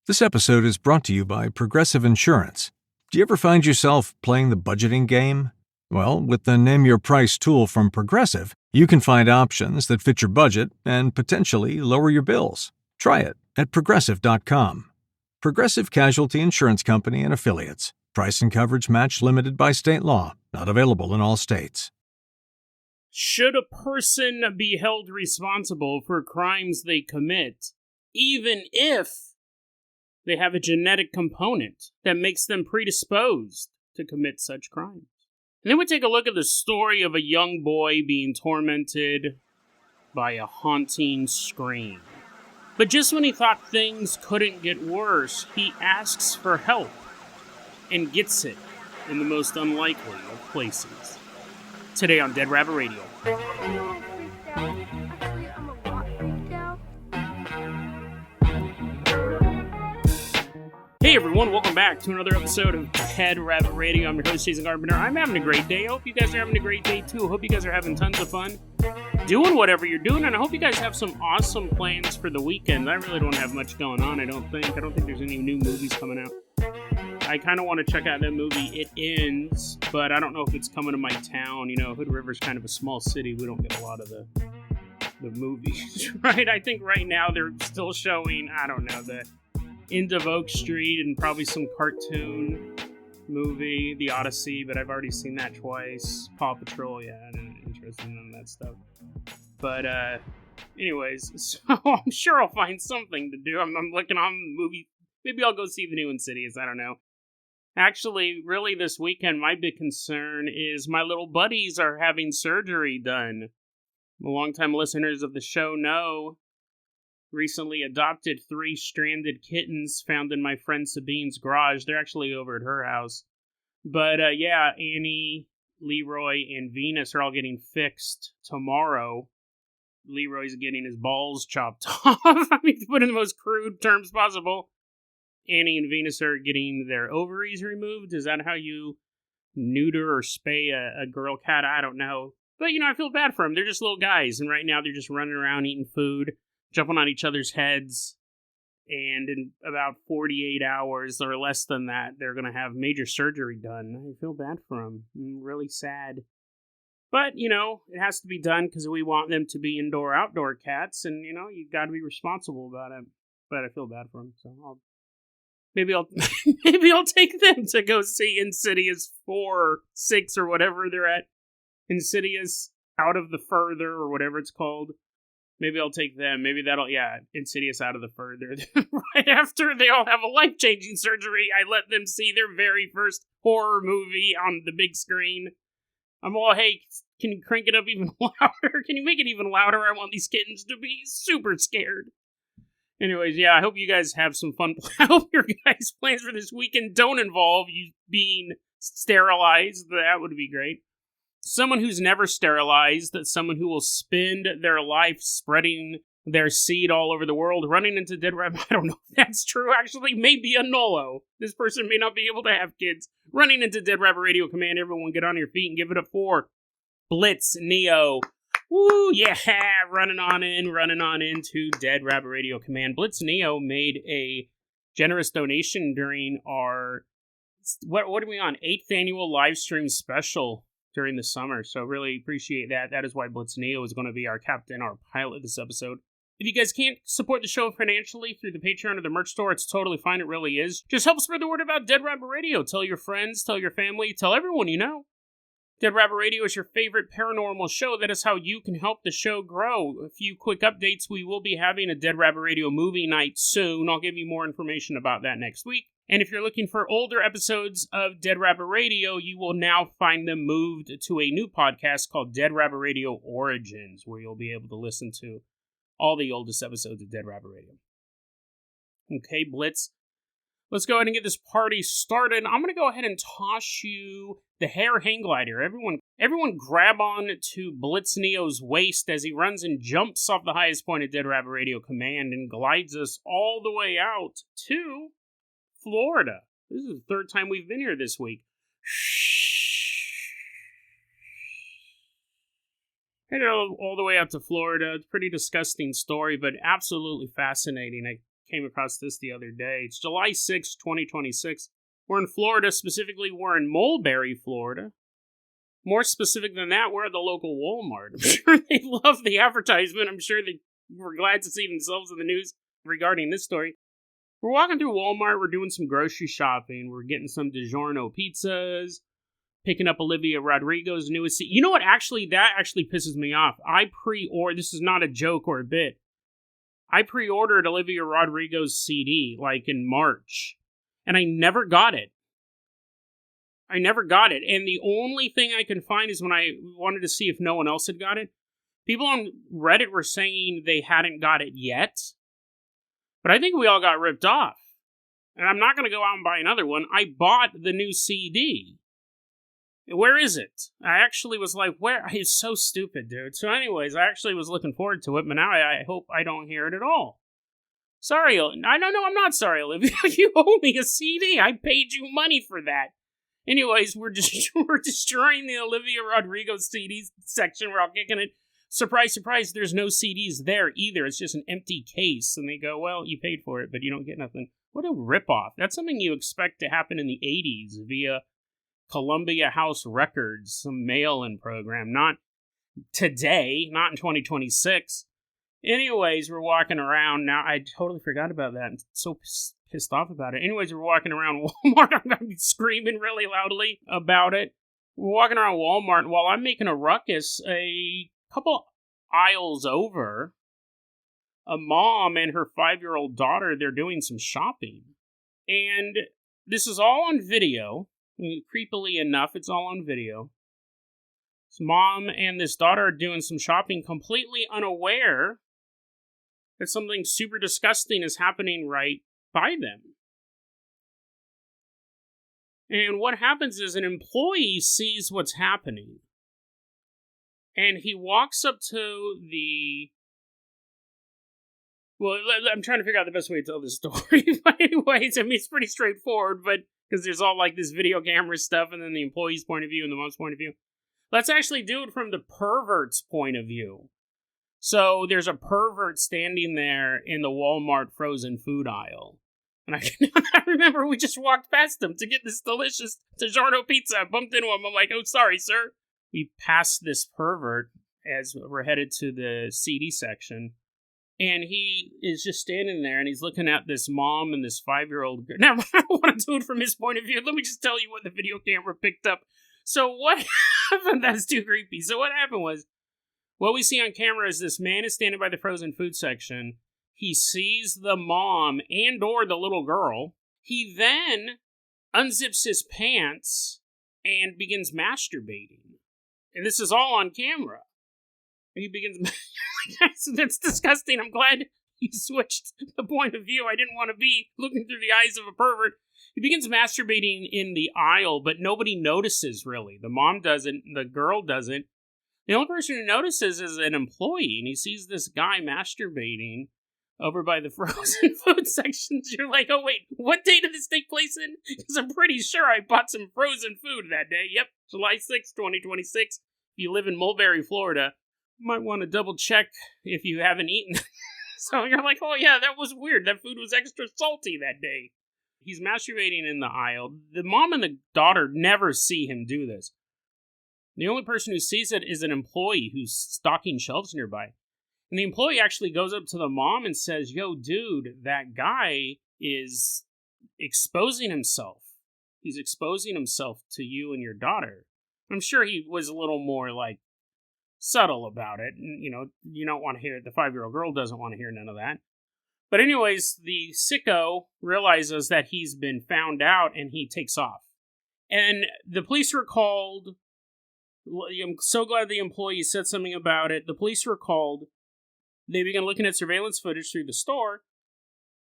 This episode is brought to you by Progressive Insurance. Do you ever find yourself playing the budgeting game? Well, with the Name Your Price tool from Progressive, you can find options that fit your budget and potentially lower your bills. Try it at Progressive.com. Progressive Casualty Insurance Company and Affiliates. Price and coverage match limited by state law. Not available in all states. Should a person be held responsible for crimes they commit, even if they have a genetic component that makes them predisposed to commit such crimes? And then we take a look at the story of a young boy being tormented by a haunting scream. But just when he thought things couldn't get worse, he asks for help and gets it in the most unlikely of places. Today on Dead Rabbit Radio. Hey everyone, welcome back to another episode of Dead Rabbit Radio. I'm your host, Jason Carpenter. I'm having a great day. I hope you guys are having a great day too. I hope you guys are having tons of fun doing whatever you're doing, and I hope you guys have some awesome plans for the weekend. I really don't have much going on, I don't think there's any new movies coming out. I kind of want to check out that movie, It Ends, but I don't know if it's coming to my town. You know, Hood River's kind of a small city. We don't get a lot of the movies, right? I think right now they're still showing, I don't know, the End of Oak Street and probably some cartoon movie, The Odyssey, but I've already seen that twice. Paw Patrol, yeah, I'm interested in that stuff. But, anyways, so I'm sure I'll find something to do. I'm looking on the movie. Maybe I'll go see the new Insidious, I don't know. Actually, really this weekend, my big concern is my little buddies are having surgery done. Longtime listeners of the show know, recently adopted 3 stranded kittens found in my friend Sabine's garage. They're actually over at her house. But yeah, Annie, Leroy, and Venus are all getting fixed tomorrow. Leroy's getting his balls chopped off. I mean, to put it in the most crude terms possible. Annie and Venus are getting their ovaries removed. Is that how you neuter or spay a girl cat? I don't know. But, you know, I feel bad for them. They're just little guys, and right now they're just running around eating food, jumping on each other's heads, and in about 48 hours or less than that, they're going to have major surgery done. I feel bad for them. I'm really sad. But, you know, it has to be done because we want them to be indoor-outdoor cats, and, you know, you got to be responsible about it. But I feel bad for them, so maybe I'll take them to go see Insidious 4, 6, or whatever they're at. Insidious Out of the Further, or whatever it's called. Maybe I'll take them. Maybe Insidious Out of the Further. Right after they all have a life-changing surgery, I let them see their very first horror movie on the big screen. I'm all, hey, can you crank it up even louder? Can you make it even louder? I want these kittens to be super scared. Anyways, yeah, I hope you guys have some fun. I hope your guys' plans for this weekend don't involve you being sterilized. That would be great. Someone who's never sterilized, someone who will spend their life spreading their seed all over the world, running into Dead Rabbit. I don't know if that's true, actually. Maybe a Nolo. This person may not be able to have kids. Running into Dead Rabbit Radio Command. Everyone get on your feet and give it a 4. Blitz Neo. Woo, yeah, running on into Dead Rabbit Radio Command. Blitz Neo made a generous donation during our, what are we on, 8th annual live stream special during the summer, so really appreciate that. That is why Blitz Neo is going to be our captain, our pilot this episode. If you guys can't support the show financially through the Patreon or the merch store, it's totally fine, it really is. Just help spread the word about Dead Rabbit Radio. Tell your friends, tell your family, tell everyone you know. Dead Rabbit Radio is your favorite paranormal show. That is how you can help the show grow. A few quick updates. We will be having a Dead Rabbit Radio movie night soon. I'll give you more information about that next week. And if you're looking for older episodes of Dead Rabbit Radio, you will now find them moved to a new podcast called Dead Rabbit Radio Origins, where you'll be able to listen to all the oldest episodes of Dead Rabbit Radio. Okay, Blitz. Let's go ahead and get this party started. I'm going to go ahead and toss you the hair hang glider. Everyone grab on to Blitz Neo's waist as he runs and jumps off the highest point of Dead Rabbit Radio Command and glides us all the way out to Florida. This is the 3rd time we've been here this week. Headed all the way out to Florida. It's a pretty disgusting story, but absolutely fascinating. I came across this the other day. It's July 6, 2026. We're in Florida. Specifically, we're in Mulberry, Florida. More specific than that, we're at the local Walmart. I'm sure they love the advertisement. I'm sure they were glad to see themselves in the news regarding this story. We're walking through Walmart. We're doing some grocery shopping. We're getting some DiGiorno pizzas, picking up Olivia Rodrigo's newest CD. You know what? That actually pisses me off. This is not a joke or a bit. I pre-ordered Olivia Rodrigo's CD, like in March, and I never got it. And the only thing I can find is when I wanted to see if no one else had got it. People on Reddit were saying they hadn't got it yet. But I think we all got ripped off. And I'm not going to go out and buy another one. I bought the new CD. Where is it? I actually was like, where? It's so stupid, dude. So anyways, I actually was looking forward to it, but now I hope I don't hear it at all. Sorry, I don't know, I'm not sorry, Olivia. You owe me a CD. I paid you money for that. Anyways, we're destroying the Olivia Rodrigo CD section. We're all kicking it. Surprise, surprise, there's no CDs there either. It's just an empty case. And they go, well, you paid for it, but you don't get nothing. What a ripoff. That's something you expect to happen in the 80s via Columbia House Records, some mail-in program. Not today, not in 2026. Anyways, we're walking around. Now, I totally forgot about that. I'm so pissed off about it. Anyways, we're walking around Walmart. I'm going to be screaming really loudly about it. We're walking around Walmart, and while I'm making a ruckus, a couple aisles over, a mom and her 5-year-old daughter, they're doing some shopping. And this is all on video. Creepily enough, it's all on video. This mom and this daughter are doing some shopping completely unaware that something super disgusting is happening right by them. And what happens is an employee sees what's happening. And he walks up to the... Well, I'm trying to figure out the best way to tell this story. But anyways, I mean, it's pretty straightforward, but because there's all like this video camera stuff and then the employee's point of view and the mom's point of view. Let's actually do it from the pervert's point of view. So there's a pervert standing there in the Walmart frozen food aisle. And I remember we just walked past him to get this delicious DiGiorno pizza. I bumped into him. I'm like, oh, sorry, sir. We passed this pervert as we're headed to the CD section. And he is just standing there, and he's looking at this mom and this 5-year-old girl. Now, I don't want to do it from his point of view. Let me just tell you what the video camera picked up. So what happened? That's too creepy. So what happened was, what we see on camera is this man is standing by the frozen food section. He sees the mom and or the little girl. He then unzips his pants and begins masturbating. And this is all on camera. And he begins... That's disgusting. I'm glad you switched the point of view. I didn't want to be looking through the eyes of a pervert. He begins masturbating in the aisle, but nobody notices, really. The mom doesn't. The girl doesn't. The only person who notices is an employee, and he sees this guy masturbating over by the frozen food sections. You're like, oh, wait, what day did this take place in? Because I'm pretty sure I bought some frozen food that day. Yep, July 6, 2026. If you live in Mulberry, Florida, you might want to double check if you haven't eaten. So you're like, oh yeah, that was weird. That food was extra salty that day. He's masturbating in the aisle. The mom and the daughter never see him do this. The only person who sees it is an employee who's stocking shelves nearby. And the employee actually goes up to the mom and says, yo, dude, that guy is exposing himself. He's exposing himself to you and your daughter. I'm sure he was a little more, like, subtle about it. You know, you don't want to hear it. The 5-year-old girl doesn't want to hear none of that. But anyways, the sicko realizes that he's been found out and he takes off. And the police were called. I'm so glad the employee said something about it. The police were called. They began looking at surveillance footage through the store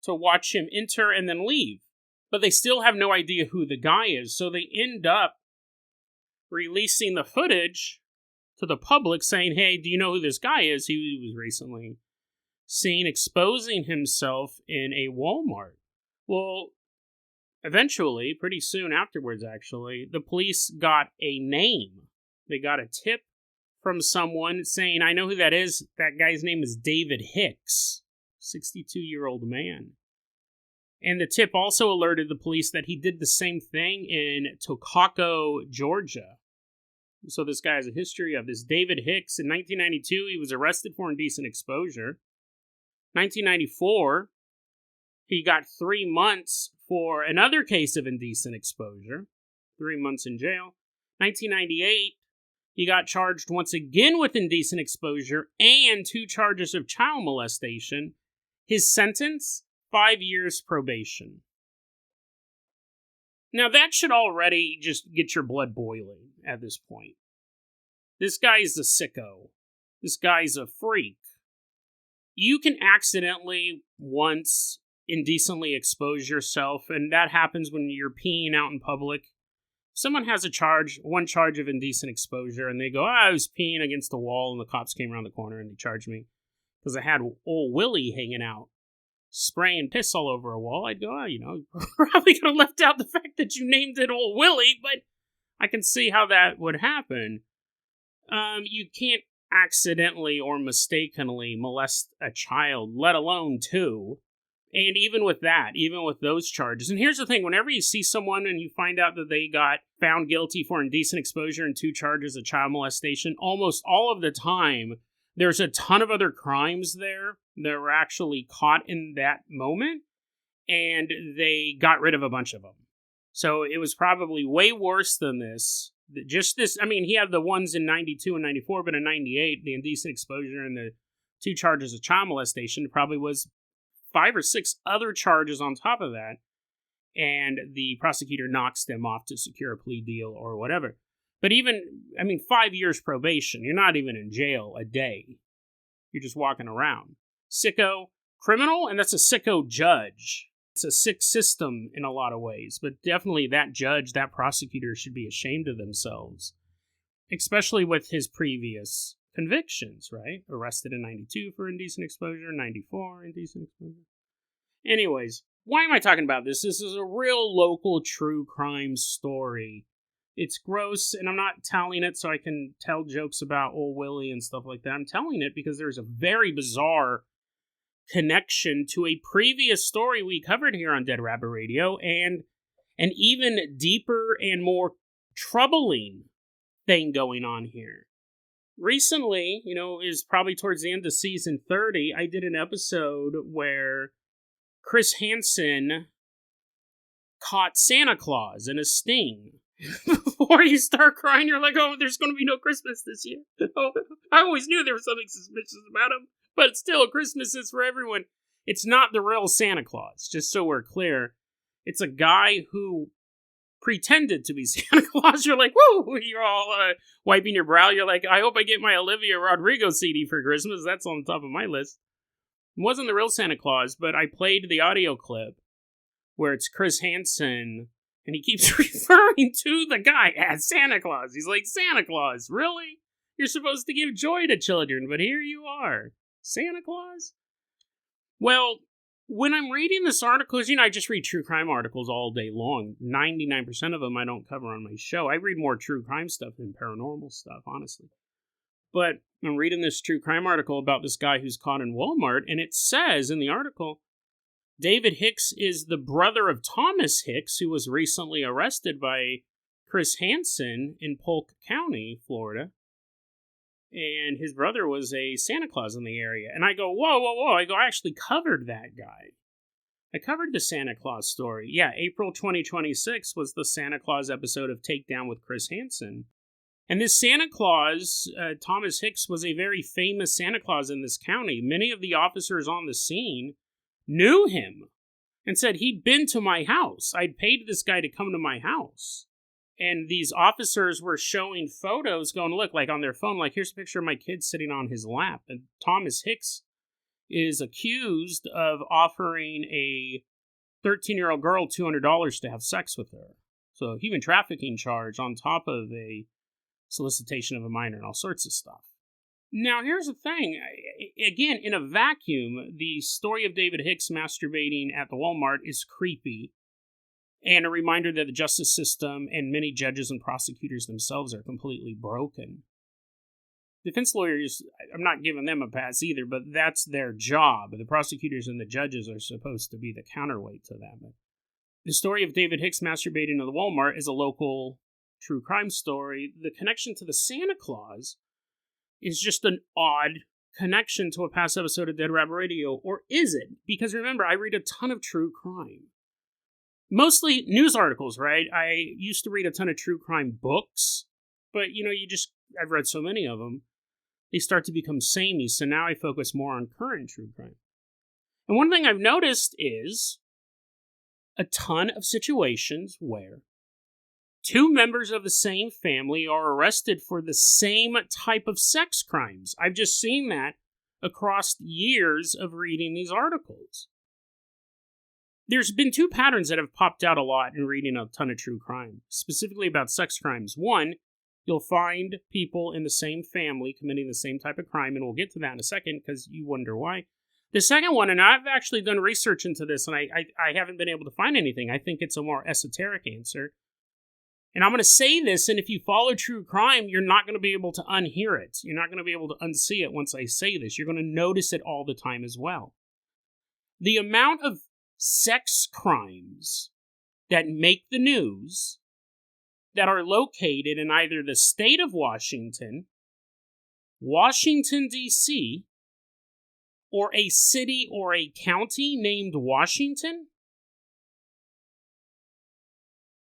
to watch him enter and then leave. But they still have no idea who the guy is. So they end up releasing the footage to the public saying, hey, do you know who this guy is? He was recently seen exposing himself in a Walmart. Well, eventually, pretty soon afterwards, actually, the police got a name. They got a tip from someone saying, I know who that is. That guy's name is David Hicks, 62-year-old man. And the tip also alerted the police that he did the same thing in Toccoco, Georgia. So this guy has a history of this. David Hicks, in 1992, he was arrested for indecent exposure. 1994, he got 3 months for another case of indecent exposure. 3 months in jail. 1998, he got charged once again with indecent exposure and 2 charges of child molestation. His sentence, 5 years probation. Now that should already just get your blood boiling at this point. This guy's a sicko. This guy's a freak. You can accidentally once indecently expose yourself, and that happens when you're peeing out in public. If someone has one charge of indecent exposure, and they go, I was peeing against the wall, and the cops came around the corner and they charged me because I had old Willie hanging out, spraying piss all over a wall. I'd go, probably could have left out the fact that you named it old Willie, but I can see how that would happen. You can't accidentally or mistakenly molest a child, let alone 2. And even with those charges, and here's the thing, whenever you see someone and you find out that they got found guilty for indecent exposure and 2 charges of child molestation, almost all of the time, there's a ton of other crimes there that were actually caught in that moment, and they got rid of a bunch of them. So it was probably way worse than this. Just this, he had the ones in 92 and 94, but in 98, the indecent exposure and the 2 charges of child molestation probably was 5 or 6 other charges on top of that, and the prosecutor knocks them off to secure a plea deal or whatever. But 5 years probation, you're not even in jail a day. You're just walking around. Sicko criminal, and that's a sicko judge. It's a sick system in a lot of ways, but definitely that judge, that prosecutor should be ashamed of themselves, especially with his previous convictions, right? Arrested in 92 for indecent exposure, 94 indecent exposure. Anyways, why am I talking about this? This is a real local true crime story. It's gross, and I'm not telling it so I can tell jokes about old Willie and stuff like that. I'm telling it because there's a very bizarre connection to a previous story we covered here on Dead Rabbit Radio, and an even deeper and more troubling thing going on here. Recently, is probably towards the end of season 30, I did an episode where Chris Hansen caught Santa Claus in a sting. Before you start crying, you're like, oh, there's going to be no Christmas this year. Oh, I always knew there was something suspicious about him, but still, Christmas is for everyone. It's not the real Santa Claus, just so we're clear. It's a guy who pretended to be Santa Claus. You're like, woo! You're all wiping your brow. You're like, I hope I get my Olivia Rodrigo CD for Christmas. That's on top of my list. It wasn't the real Santa Claus, but I played the audio clip where it's Chris Hansen, and he keeps referring to the guy as Santa Claus. He's like, Santa Claus, really? You're supposed to give joy to children, but here you are. Santa Claus? Well, when I'm reading this article, I just read true crime articles all day long. 99% of them I don't cover on my show. I read more true crime stuff than paranormal stuff, honestly. But I'm reading this true crime article about this guy who's caught in Walmart, and it says in the article, David Hicks is the brother of Thomas Hicks, who was recently arrested by Chris Hansen in Polk County, Florida. And his brother was a Santa Claus in the area. And I go, whoa. I actually covered that guy. I covered the Santa Claus story. Yeah, April 2026 was the Santa Claus episode of Takedown with Chris Hansen. And this Santa Claus, Thomas Hicks, was a very famous Santa Claus in this county. Many of the officers on the scene knew him and said he'd been to my house. I'd paid this guy to come to my house. And these officers were showing photos, going, look, like on their phone, like, here's a picture of my kid sitting on his lap. And Thomas Hicks is accused of offering a 13-year-old girl $200 to have sex with her. So human trafficking charge on top of a solicitation of a minor and all sorts of stuff. Now, here's the thing. Again, in a vacuum, the story of David Hicks masturbating at the Walmart is creepy, and a reminder that the justice system and many judges and prosecutors themselves are completely broken. defense lawyers, I'm not giving them a pass either, but that's their job. The prosecutors and the judges are supposed to be the counterweight to them. The story of David Hicks masturbating at the Walmart is a local true crime story. The connection to the Santa Claus is just an odd connection to a past episode of Dead Rabbit Radio, or is it? Because remember, I read a ton of true crime. Mostly news articles, right? I used to read a ton of true crime books, but I've read so many of them, they start to become samey, so now I focus more on current true crime. And one thing I've noticed is a ton of situations where two members of the same family are arrested for the same type of sex crimes. I've just seen that across years of reading these articles. There's been two patterns that have popped out a lot in reading a ton of true crime, specifically about sex crimes. One, you'll find people in the same family committing the same type of crime, and we'll get to that in a second because you wonder why. The second one, and I've actually done research into this, and I haven't been able to find anything. I think it's a more esoteric answer. And I'm going to say this, and if you follow true crime, you're not going to be able to unhear it. You're not going to be able to unsee it once I say this. You're going to notice it all the time as well. The amount of sex crimes that make the news that are located in either the state of Washington, Washington, D.C., or a city or a county named Washington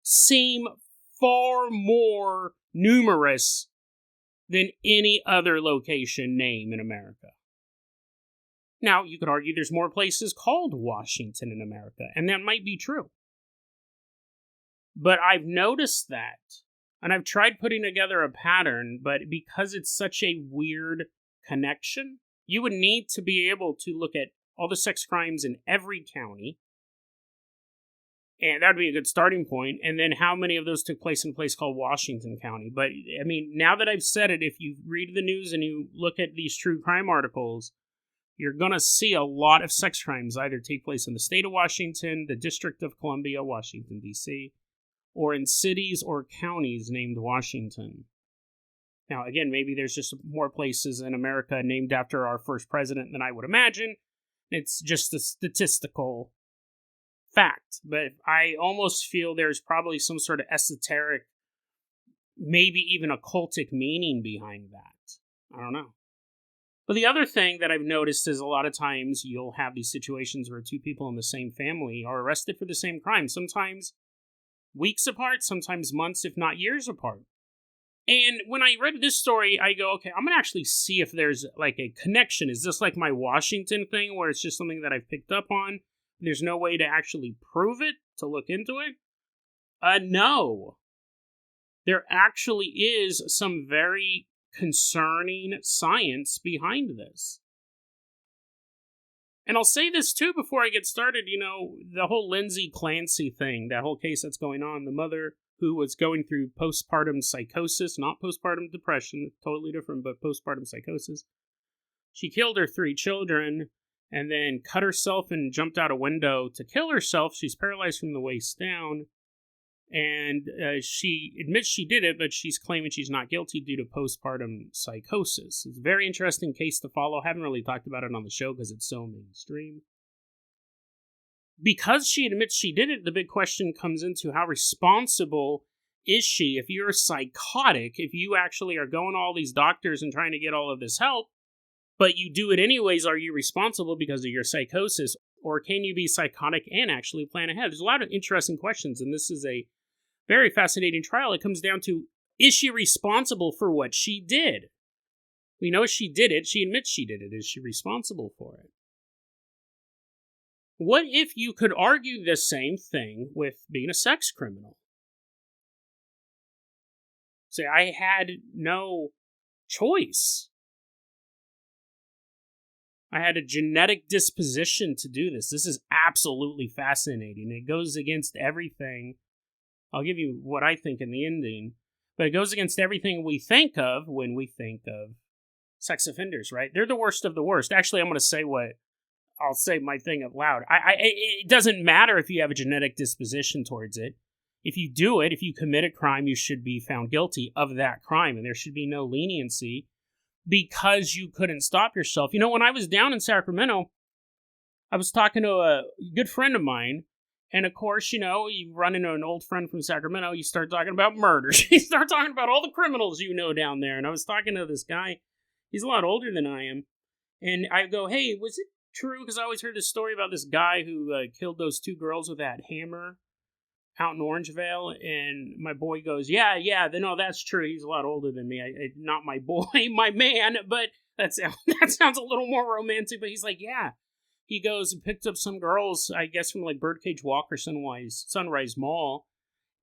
seem far more numerous than any other location name in America. Now, you could argue there's more places called Washington in America, and that might be true. But I've noticed that, and I've tried putting together a pattern, but because it's such a weird connection, you would need to be able to look at all the sex crimes in every county, and that would be a good starting point, and then how many of those took place in a place called Washington County. But, I mean, now that I've said it, if you read the news and you look at these true crime articles, you're going to see a lot of sex crimes either take place in the state of Washington, the District of Columbia, Washington, D.C., or in cities or counties named Washington. Now, again, maybe there's just more places in America named after our first president than I would imagine. It's just a statistical fact. But I almost feel there's probably some sort of esoteric, maybe even occultic meaning behind that. I don't know. But the other thing that I've noticed is a lot of times you'll have these situations where two people in the same family are arrested for the same crime. Sometimes weeks apart, sometimes months, if not years apart. And when I read this story, I go, okay, I'm going to actually see if there's like a connection. Is this like my Washington thing where it's just something that I've picked up on? There's no way to actually prove it, to look into it? No. There actually is some very concerning science behind this. And I'll say this too before I get started, the whole Lindsay Clancy thing, that whole case that's going on, the mother who was going through postpartum psychosis, not postpartum depression, totally different, but postpartum psychosis. She killed her 3 children and then cut herself and jumped out a window to kill herself. She's paralyzed from the waist down. And she admits she did it, but she's claiming she's not guilty due to postpartum psychosis. It's a very interesting case to follow. I haven't really talked about it on the show because it's so mainstream. Because she admits she did it, the big question comes into how responsible is she? If you're psychotic, if you actually are going to all these doctors and trying to get all of this help, but you do it anyways, are you responsible because of your psychosis? Or can you be psychotic and actually plan ahead? There's a lot of interesting questions, and this is a very fascinating trial. It comes down to, is she responsible for what she did? We know she did it. She admits she did it. Is she responsible for it? What if you could argue the same thing with being a sex criminal? Say, I had no choice. I had a genetic disposition to do this. This is absolutely fascinating. It goes against everything. I'll give you what I think in the ending, but it goes against everything we think of when we think of sex offenders, right? They're the worst of the worst. Actually, I'm going to say I'll say my thing out loud. It doesn't matter if you have a genetic disposition towards it. If you do it, if you commit a crime, you should be found guilty of that crime, and there should be no leniency. because you couldn't stop yourself. You know, when I was down in Sacramento, I was talking to a good friend of mine, and of course, you know, you run into an old friend from Sacramento, you start talking about murders. You start talking about all the criminals you know down there. And I was talking to this guy, he's a lot older than I am, and I go, hey, was it true? Because I always heard this story about this guy who killed those 2 girls with that hammer out in Orangevale, and my boy goes, yeah, no, that's true. He's a lot older than me. Not my boy, my man, but that sounds a little more romantic. But he's like, yeah. He goes and picked up some girls, I guess from like Birdcage Walk or Sunrise Mall,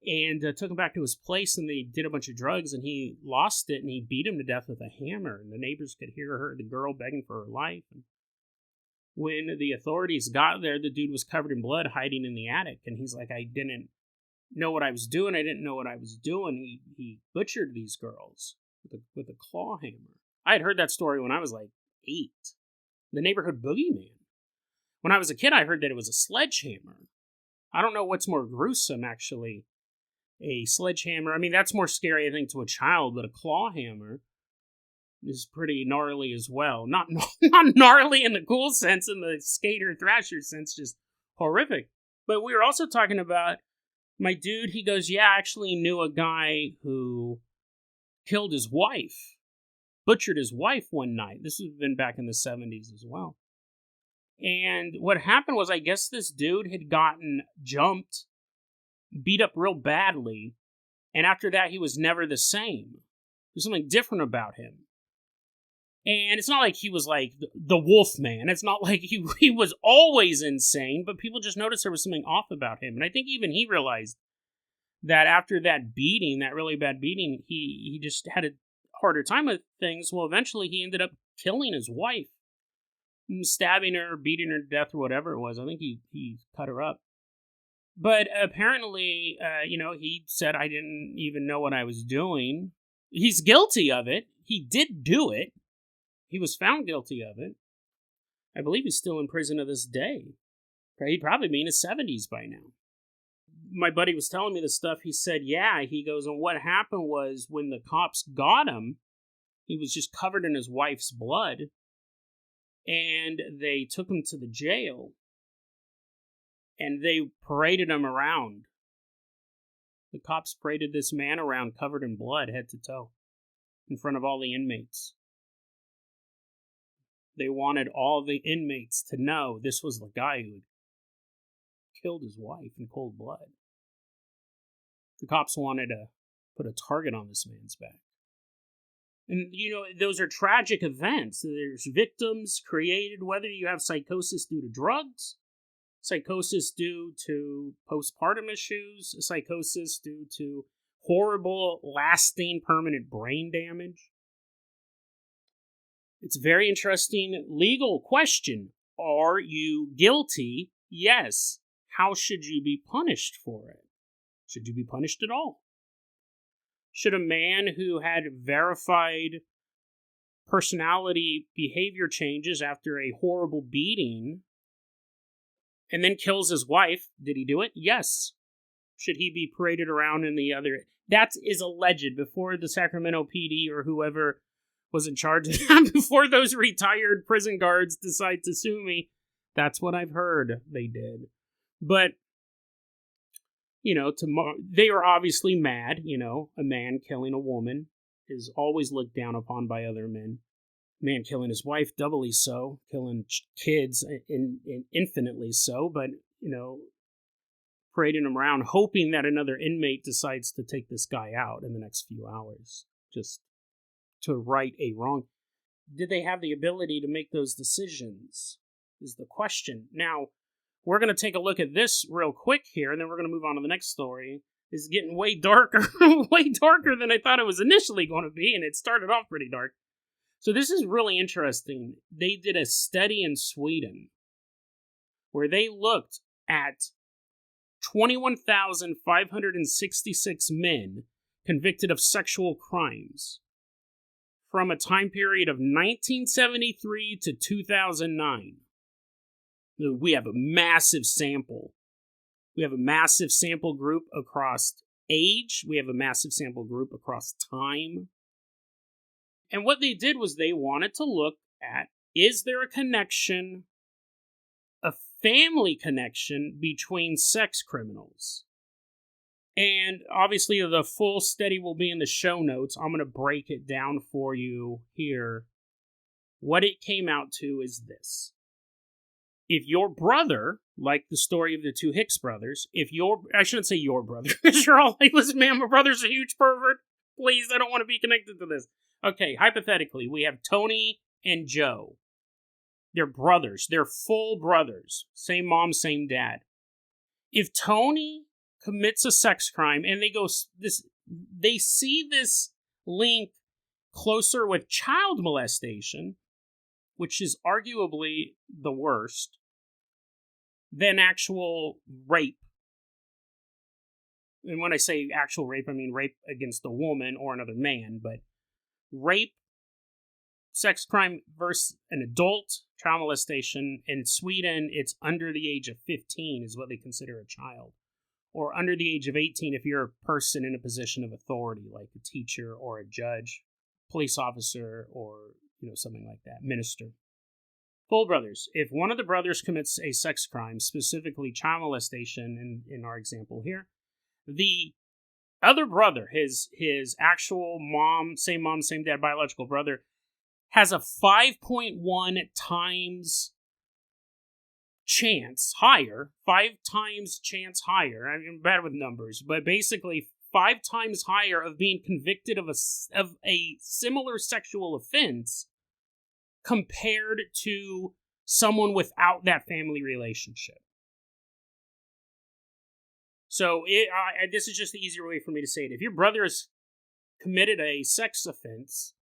and took them back to his place, and they did a bunch of drugs, and he lost it, and he beat him to death with a hammer, and the neighbors could hear the girl begging for her life. And when the authorities got there, the dude was covered in blood, hiding in the attic, and he's like, I didn't know what I was doing. I didn't know what I was doing. He butchered these girls with a claw hammer. I had heard that story when I was like 8. The neighborhood boogeyman. When I was a kid, I heard that it was a sledgehammer. I don't know what's more gruesome, actually. A sledgehammer. I mean, that's more scary, I think, to a child, but a claw hammer is pretty gnarly as well. Not gnarly in the cool sense, in the skater thrasher sense, just horrific. But we were also talking about my dude. He goes, yeah, I actually knew a guy who killed his wife, butchered his wife one night. This has been back in the 70s as well. And what happened was, I guess this dude had gotten jumped, beat up real badly, and after that he was never the same. There's something different about him. And it's not like he was like the wolf man. It's not like he was always insane, but people just noticed there was something off about him. And I think even he realized that after that beating, that really bad beating, he just had a harder time with things. Well, eventually he ended up killing his wife. Stabbing her, beating her to death, or whatever it was. I think he cut her up. But apparently, he said, I didn't even know what I was doing. He's guilty of it. He did do it. He was found guilty of it. I believe he's still in prison to this day. He'd probably be in his 70s by now. My buddy was telling me this stuff. He said, yeah, he goes, and what happened was when the cops got him, he was just covered in his wife's blood. And they took him to the jail, and they paraded him around. The cops paraded this man around covered in blood, head to toe, in front of all the inmates. They wanted all the inmates to know this was the guy who had killed his wife in cold blood. The cops wanted to put a target on this man's back. And, those are tragic events. There's victims created, whether you have psychosis due to drugs, psychosis due to postpartum issues, psychosis due to horrible, lasting, permanent brain damage. It's a very interesting legal question. Are you guilty? Yes. How should you be punished for it? Should you be punished at all? Should a man who had verified personality behavior changes after a horrible beating and then kills his wife, did he do it? Yes. Should he be paraded around in the other? That is alleged before the Sacramento PD or whoever was in charge of that, before those retired prison guards decide to sue me. That's what I've heard they did. But they were obviously mad. A man killing a woman is always looked down upon by other men. A man killing his wife, doubly so. Killing kids, infinitely so. But, parading him around, hoping that another inmate decides to take this guy out in the next few hours, just to right a wrong. Did they have the ability to make those decisions, is the question. Now, we're going to take a look at this real quick here, and then we're going to move on to the next story. It's getting way darker, way darker than I thought it was initially going to be, and it started off pretty dark. So this is really interesting. They did a study in Sweden where they looked at 21,566 men convicted of sexual crimes from a time period of 1973 to 2009. We have a massive sample. We have a massive sample group across age. We have a massive sample group across time. And what they did was they wanted to look at, is there a connection, a family connection between sex criminals? And obviously the full study will be in the show notes. I'm going to break it down for you here. What it came out to is this. If your brother, like the story of the two Hicks brothers, I shouldn't say your brother, because you're all like, listen, man, my brother's a huge pervert. Please, I don't want to be connected to this. Okay, hypothetically, we have Tony and Joe. They're brothers. They're full brothers. Same mom, same dad. If Tony commits a sex crime and they see this link closer with child molestation, which is arguably the worst, than actual rape. And when I say actual rape, I mean rape against a woman or another man, but rape, sex crime versus an adult, child molestation. In Sweden, it's under the age of 15 is what they consider a child. Or under the age of 18 if you're a person in a position of authority, like a teacher or a judge, police officer, or something like that, minister. Full brothers. If one of the brothers commits a sex crime, specifically child molestation in our example here, the other brother, his actual mom, same dad, biological brother, has a 5.1 times chance higher, 5 times chance higher. I'm bad with numbers, but basically 5 times higher of being convicted of a similar sexual offense compared to someone without that family relationship. So this is just the easier way for me to say it. If your brother has committed a sex offense,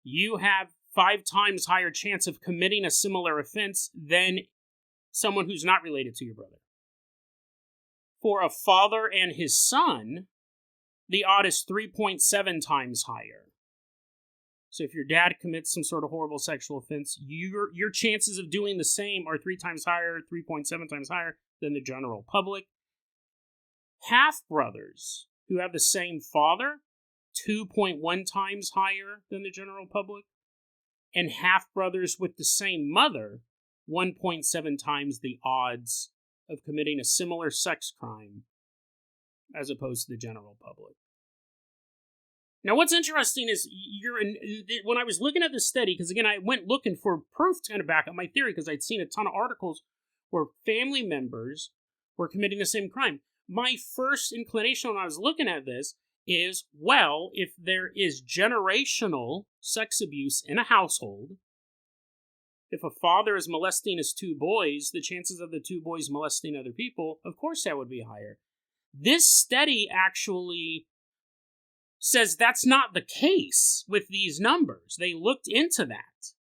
you have 5 times higher chance of committing a similar offense than someone who's not related to your brother. For a father and his son, the odd is 3.7 times higher. So if your dad commits some sort of horrible sexual offense, your chances of doing the same are 3 times higher, 3.7 times higher than the general public. Half-brothers who have the same father, 2.1 times higher than the general public. And half-brothers with the same mother, 1.7 times the odds of committing a similar sex crime as opposed to the general public. Now, what's interesting is when I was looking at this study, because again, I went looking for proof to kind of back up my theory, because I'd seen a ton of articles where family members were committing the same crime. My first inclination when I was looking at this is, well, if there is generational sex abuse in a household, if a father is molesting his 2 boys, the chances of the 2 boys molesting other people, of course that would be higher. This study actually says that's not the case with these numbers. They looked into that.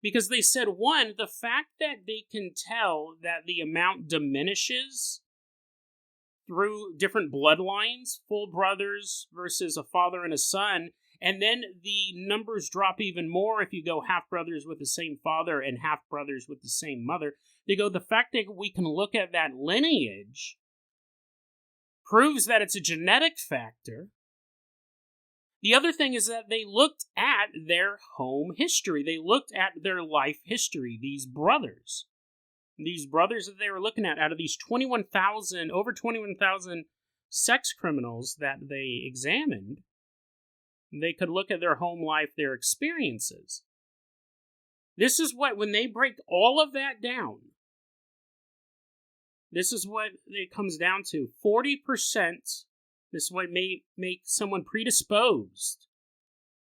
Because they said, one, the fact that they can tell that the amount diminishes through different bloodlines, full brothers versus a father and a son, and then the numbers drop even more if you go half-brothers with the same father and half-brothers with the same mother. They go, the fact that we can look at that lineage proves that it's a genetic factor. The other thing is that they looked at their home history. They looked at their life history, these brothers. These brothers that they were looking at, out of these over 21,000 sex criminals that they examined, they could look at their home life, their experiences. This is what, when they break all of that down, this is what it comes down to. 40%, this is what may make someone predisposed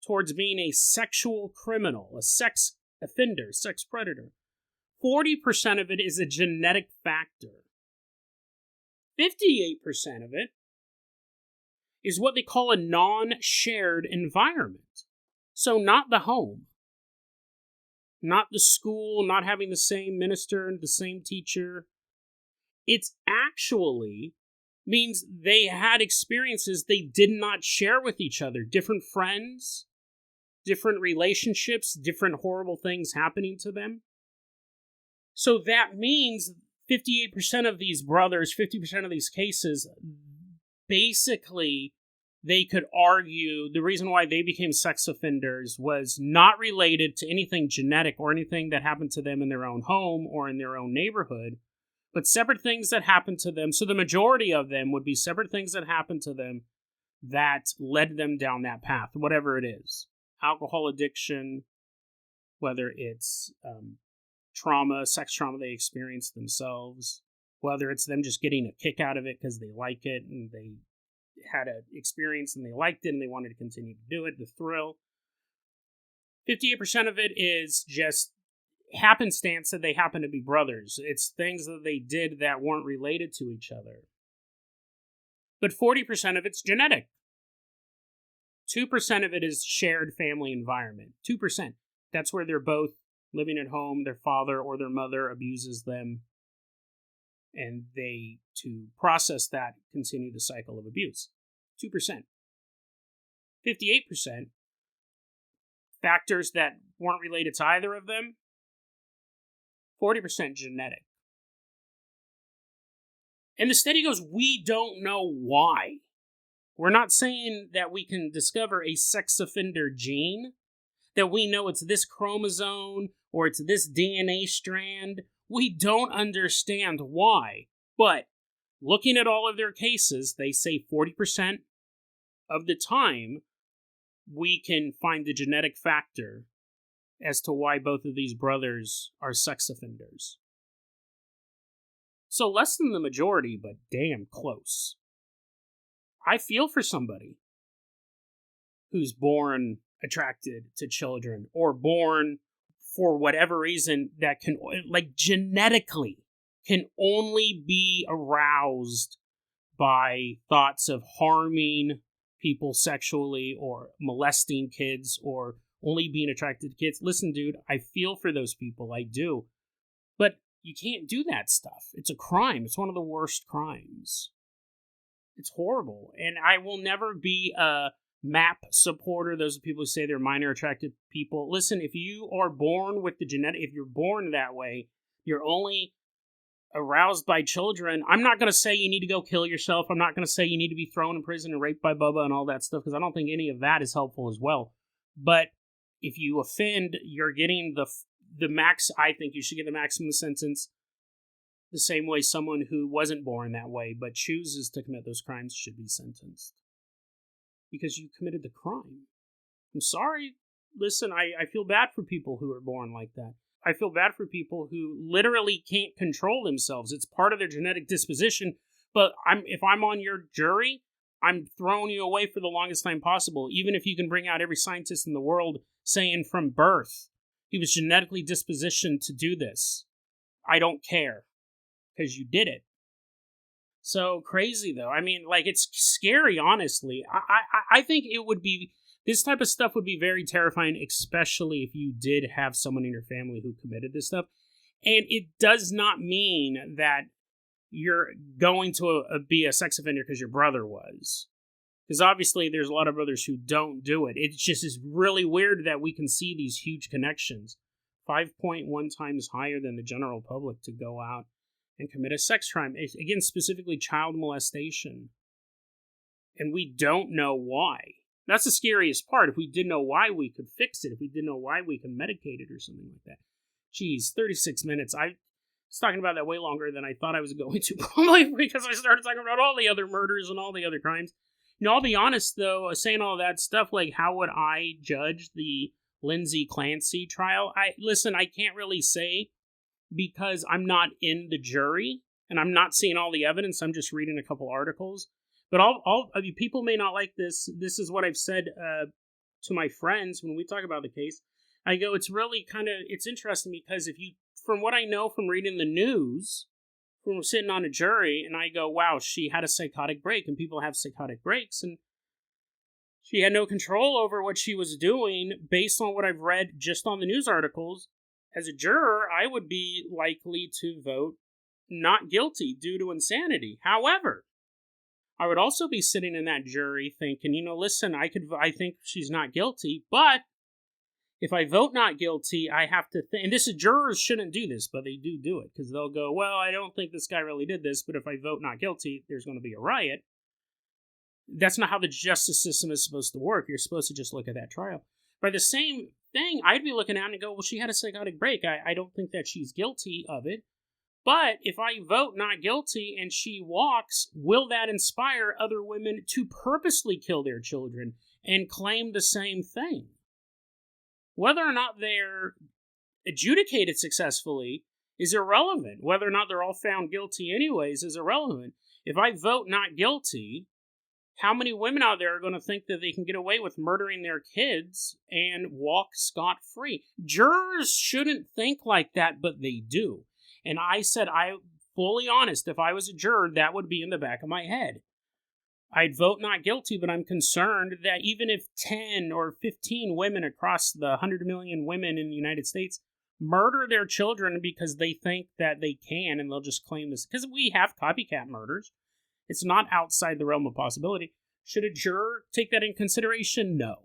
towards being a sexual criminal, a sex offender, sex predator. 40% of it is a genetic factor. 58% of it is what they call a non-shared environment. So not the home, not the school, not having the same minister and the same teacher. It's actually means they had experiences they did not share with each other. Different friends, different relationships, different horrible things happening to them. So that means 58% of these brothers, 50% of these cases, basically they could argue the reason why they became sex offenders was not related to anything genetic or anything that happened to them in their own home or in their own neighborhood, but separate things that happened to them. So the majority of them would be separate things that happened to them that led them down that path, whatever it is. Alcohol addiction, whether it's trauma, sex trauma they experienced themselves, whether it's them just getting a kick out of it because they like it and they had an experience and they liked it and they wanted to continue to do it, the thrill. 58% of it is just happenstance that they happen to be brothers. It's things that they did that weren't related to each other. But 40% of it's genetic. 2% of it is shared family environment. 2%. That's where they're both living at home, their father or their mother abuses them, and they, to process that, continue the cycle of abuse. 2%. 58%, factors that weren't related to either of them. 40% genetic. And the study goes, we don't know why. We're not saying that we can discover a sex offender gene, that we know it's this chromosome or it's this DNA strand. We don't understand why. But looking at all of their cases, they say 40% of the time we can find the genetic factor as to why both of these brothers are sex offenders. So less than the majority, but damn close. I feel for somebody who's born attracted to children or born for whatever reason that can, like, genetically can only be aroused by thoughts of harming people sexually or molesting kids or only being attracted to kids. Listen, dude, I feel for those people. I do. But you can't do that stuff. It's a crime. It's one of the worst crimes. It's horrible. And I will never be a MAP supporter. Those are people who say they're minor attracted people. Listen, if you are born with the genetic, if you're born that way, you're only aroused by children. I'm not going to say you need to go kill yourself. I'm not going to say you need to be thrown in prison and raped by Bubba and all that stuff, because I don't think any of that is helpful as well. But if you offend, you're getting the max. I think you should get the maximum sentence the same way someone who wasn't born that way but chooses to commit those crimes should be sentenced. Because you committed the crime. I'm sorry. Listen, I feel bad for people who are born like that. I feel bad for people who literally can't control themselves. It's part of their genetic disposition. But if I'm on your jury, I'm throwing you away for the longest time possible. Even if you can bring out every scientist in the world saying from birth he was genetically dispositioned to do this. I don't care. Because you did it. So crazy, though. I mean, like, it's scary, honestly. I think it would be, this type of stuff would be very terrifying, especially if you did have someone in your family who committed this stuff. And it does not mean that you're going to be a sex offender because your brother was. Because obviously there's a lot of brothers who don't do it. It just is really weird that we can see these huge connections. 5.1 times higher than the general public to go out and commit a sex crime. Again, specifically child molestation. And we don't know why. That's the scariest part. If we did know why, we could fix it. If we didn't know why, we could medicate it or something like that. Jeez, 36 minutes. I was talking about that way longer than I thought I was going to, probably because I started talking about all the other murders and all the other crimes. You know, I'll be honest, though, saying all that stuff, like, how would I judge the Lindsay Clancy trial? Listen, I can't really say, because I'm not in the jury and I'm not seeing all the evidence. I'm just reading a couple articles. But I mean, people may not like this. This is what I've said to my friends when we talk about the case. I go, it's really it's interesting because from what I know from reading the news, from sitting on a jury, and I go, wow, she had a psychotic break, and people have psychotic breaks, and she had no control over what she was doing based on what I've read just on the news articles. As a juror, I would be likely to vote not guilty due to insanity. However, I would also be sitting in that jury thinking, listen, I think she's not guilty, but if I vote not guilty, I have to and jurors shouldn't do this, but they do it, because they'll go, well, I don't think this guy really did this, but if I vote not guilty, there's going to be a riot. That's not how the justice system is supposed to work. You're supposed to just look at that trial. By the same thing, I'd be looking at it and go, well, she had a psychotic break. I don't think that she's guilty of it. But if I vote not guilty and she walks, will that inspire other women to purposely kill their children and claim the same thing? Whether or not they're adjudicated successfully is irrelevant. Whether or not they're all found guilty anyways is irrelevant. If I vote not guilty, how many women out there are going to think that they can get away with murdering their kids and walk scot-free? Jurors shouldn't think like that, but they do. And I said, I fully honest, if I was a juror, that would be in the back of my head. I'd vote not guilty, but I'm concerned that even if 10 or 15 women across the 100 million women in the United States murder their children because they think that they can and they'll just claim this, because we have copycat murders. It's not outside the realm of possibility. Should a juror take that in consideration? No.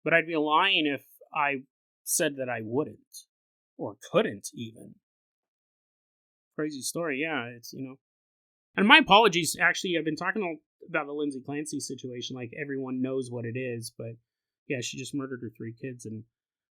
But I'd be lying if I said that I wouldn't. Or couldn't, even. Crazy story, yeah, it's, And my apologies, actually, I've been talking about the Lindsay Clancy situation like everyone knows what it is, but yeah, she just murdered her 3 kids and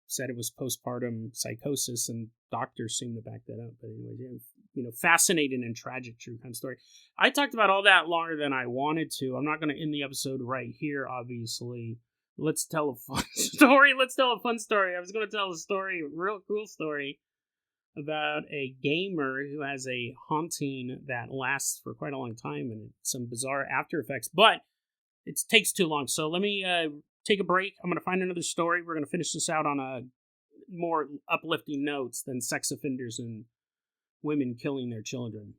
said it was postpartum psychosis, and doctors seem to back that up. But anyways, yeah, fascinating and tragic true crime story. I talked about all that longer than I wanted to. I'm not going to end the episode right here, obviously. Let's tell a fun story. I was going to tell a story, a real cool story, about a gamer who has a haunting that lasts for quite a long time and some bizarre after effects, but it takes too long. So let me take a break. I'm going to find another story. We're going to finish this out on a more uplifting notes than sex offenders and women killing their children.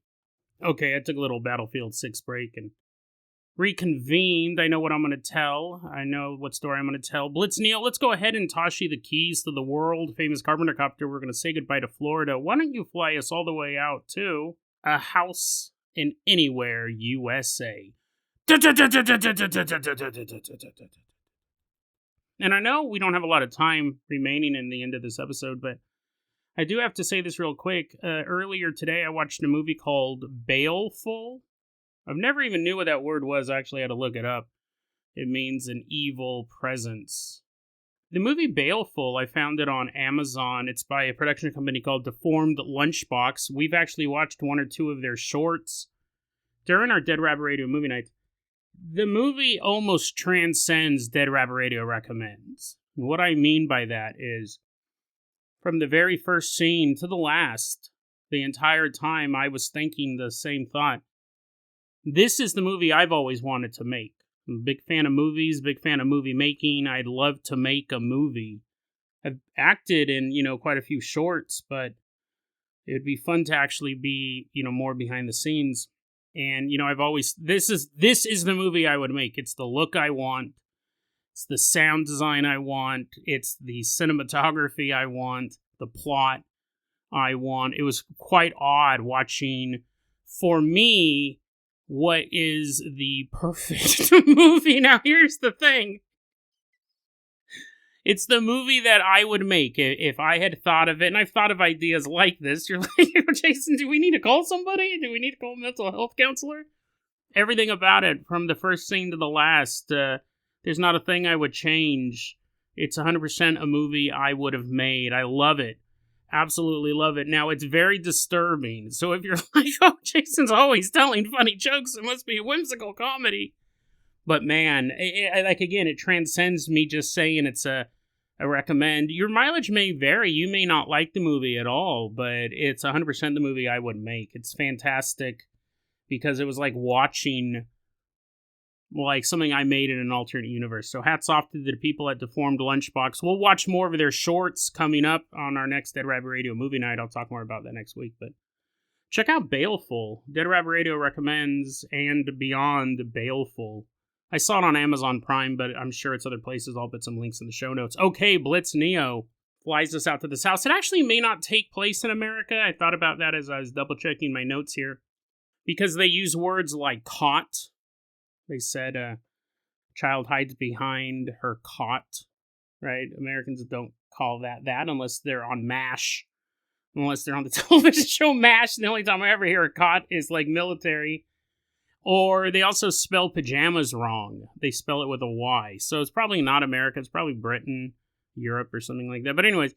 Okay, I took a little Battlefield 6 break and reconvened. I know what I'm going to tell. I know what story I'm going to tell. Blitz Neil, let's go ahead and toss you the keys to the world-famous Carpenter Copter. We're going to say goodbye to Florida. Why don't you fly us all the way out to a house in anywhere, USA? And I know we don't have a lot of time remaining in the end of this episode, but I do have to say this real quick. Earlier today, I watched a movie called Baleful. I've never even knew what that word was. I actually had to look it up. It means an evil presence. The movie Baleful, I found it on Amazon. It's by a production company called Deformed Lunchbox. We've actually watched 1 or 2 of their shorts during our Dead Rabbit Radio movie night. The movie almost transcends Dead Rabbit Radio Recommends. What I mean by that is, from the very first scene to the last, the entire time I was thinking the same thought. This is the movie I've always wanted to make. I'm a big fan of movies, big fan of movie making. I'd love to make a movie. I've acted in, quite a few shorts, but it'd be fun to actually be, more behind the scenes. And, I've always, this is the movie I would make. It's the look I want. It's the sound design I want. It's the cinematography I want. The plot I want. It was quite odd watching, for me, what is the perfect movie. Now, here's the thing. It's the movie that I would make if I had thought of it, and I've thought of ideas like this. You're like, Jason, do we need to call somebody? Do we need to call a mental health counselor? Everything about it, from the first scene to the last, there's not a thing I would change. It's 100% a movie I would have made. I love it. Absolutely love it. Now, it's very disturbing. So if you're like, oh, Jason's always telling funny jokes, it must be a whimsical comedy. But man, it transcends me just saying it's a recommend. Your mileage may vary. You may not like the movie at all, but it's 100% the movie I would make. It's fantastic because it was like watching something I made in an alternate universe. So hats off to the people at Deformed Lunchbox. We'll watch more of their shorts coming up on our next Dead Rabbit Radio movie night. I'll talk more about that next week, but check out Baleful. Dead Rabbit Radio recommends and beyond Baleful. I saw it on Amazon Prime, but I'm sure it's other places. I'll put some links in the show notes. Okay, Blitz Neo flies us out to this house. It actually may not take place in America. I thought about that as I was double-checking my notes here, because they use words like caught. They said a child hides behind her cot, right? Americans don't call that unless they're on MASH. Unless they're on the television show MASH. The only time I ever hear a cot is like military. Or they also spell pajamas wrong. They spell it with a Y. So it's probably not America. It's probably Britain, Europe, or something like that. But anyways,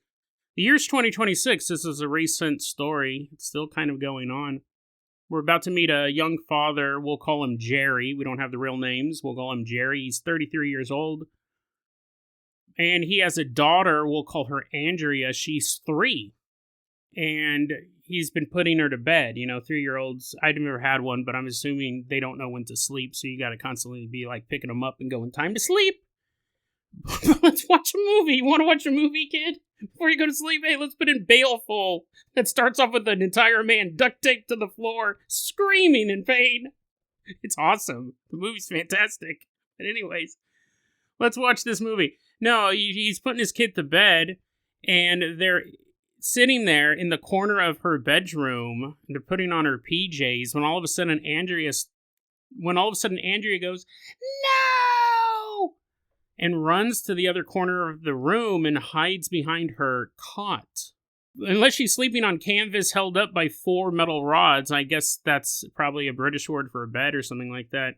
the year's 2026. This is a recent story. It's still kind of going on. We're about to meet a young father. We'll call him Jerry. We don't have the real names. We'll call him Jerry. He's 33 years old. And he has a daughter. We'll call her Andrea. She's 3. And he's been putting her to bed. 3-year-olds. I've never had one, but I'm assuming they don't know when to sleep. So you got to constantly be like picking them up and going, time to sleep. Let's watch a movie. You want to watch a movie, kid? Before you go to sleep, hey, let's put in Baleful. That starts off with an entire man duct taped to the floor, screaming in pain. It's awesome. The movie's fantastic. But anyways, let's watch this movie. No, he's putting his kid to bed, and they're sitting there in the corner of her bedroom, and they're putting on her PJs, when all of a sudden Andrea goes, no! And runs to the other corner of the room and hides behind her cot. Unless she's sleeping on canvas held up by 4 metal rods, I guess that's probably a British word for a bed or something like that.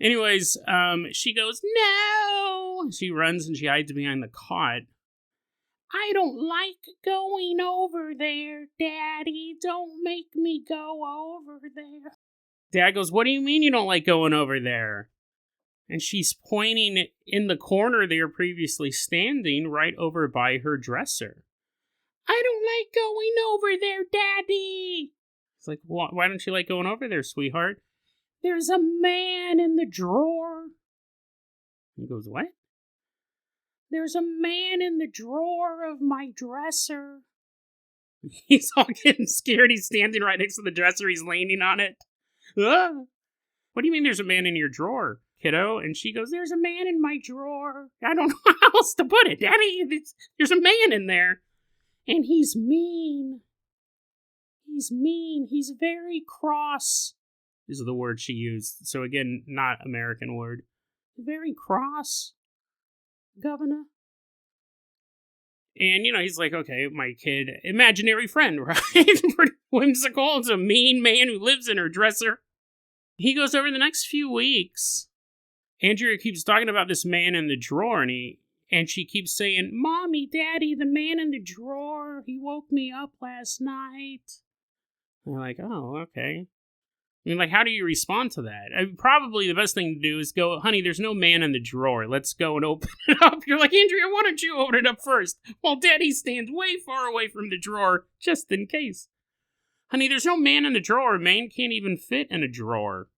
Anyways, she goes, no! She runs and she hides behind the cot. I don't like going over there, Daddy. Don't make me go over there. Dad goes, what do you mean you don't like going over there? And she's pointing in the corner they were previously standing, right over by her dresser. I don't like going over there, Daddy. It's like, why don't you like going over there, sweetheart? There's a man in the drawer. He goes, what? There's a man in the drawer of my dresser. He's all getting scared. He's standing right next to the dresser. He's leaning on it. Ah. What do you mean there's a man in your drawer, kiddo? And she goes, there's a man in my drawer. I don't know how else to put it, Daddy. There's a man in there. And he's mean. He's mean. He's very cross. These are the words she used. So again, not American word. Very cross, Governor. And, he's like, okay, my kid, imaginary friend, right? Pretty whimsical. It's a mean man who lives in her dresser. He goes over the next few weeks. Andrea keeps talking about this man in the drawer, and she keeps saying, Mommy, Daddy, the man in the drawer, he woke me up last night. And they're like, oh, okay. I mean, how do you respond to that? Probably the best thing to do is go, honey, there's no man in the drawer. Let's go and open it up. You're like, Andrea, why don't you open it up first? While Daddy stands way far away from the drawer, just in case. Honey, there's no man in the drawer. Man can't even fit in a drawer.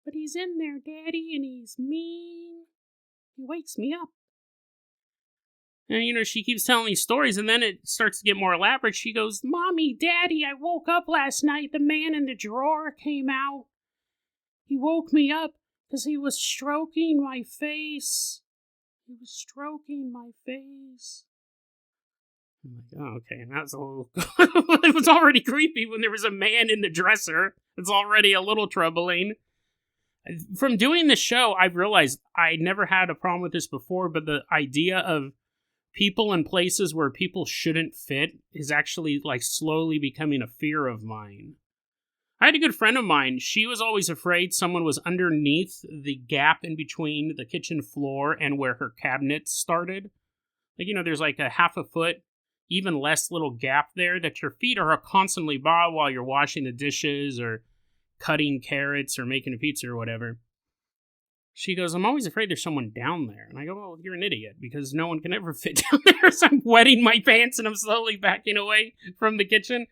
But he's in there, Daddy, and he's mean. He wakes me up. And, she keeps telling these stories, and then it starts to get more elaborate. She goes, Mommy, Daddy, I woke up last night. The man in the drawer came out. He woke me up because he was stroking my face. He was stroking my face. I'm like, oh, okay, that's a little... It was already creepy when there was a man in the dresser. It's already a little troubling. From doing the show, I've realized I never had a problem with this before, but the idea of people in places where people shouldn't fit is actually slowly becoming a fear of mine. I had a good friend of mine. She was always afraid someone was underneath the gap in between the kitchen floor and where her cabinets started. There's a half a foot, even less little gap there that your feet are constantly by while you're washing the dishes or cutting carrots or making a pizza or whatever. She goes, I'm always afraid there's someone down there. And I go, well, you're an idiot, because no one can ever fit down there. So I'm wetting my pants and I'm slowly backing away from the kitchen.